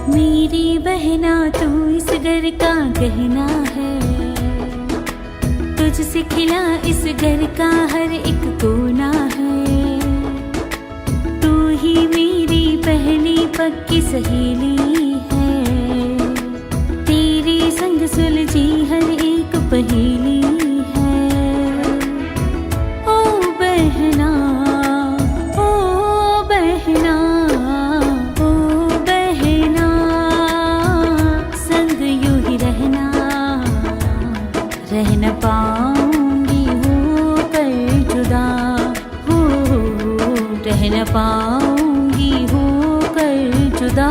मेरी बहना तू इस घर का गहना है, तुझसे खिला इस घर का हर एक कोना है। तू ही मेरी पहली पक्की सहेली है, तेरे संग सुलझी हर एक पहेली है। ओ बहना, ओ बहना, ओ बहना, संग यूं ही रहना, रह न पाऊंगी होकर जुदा, हो रह न पाऊंगी होकर जुदा।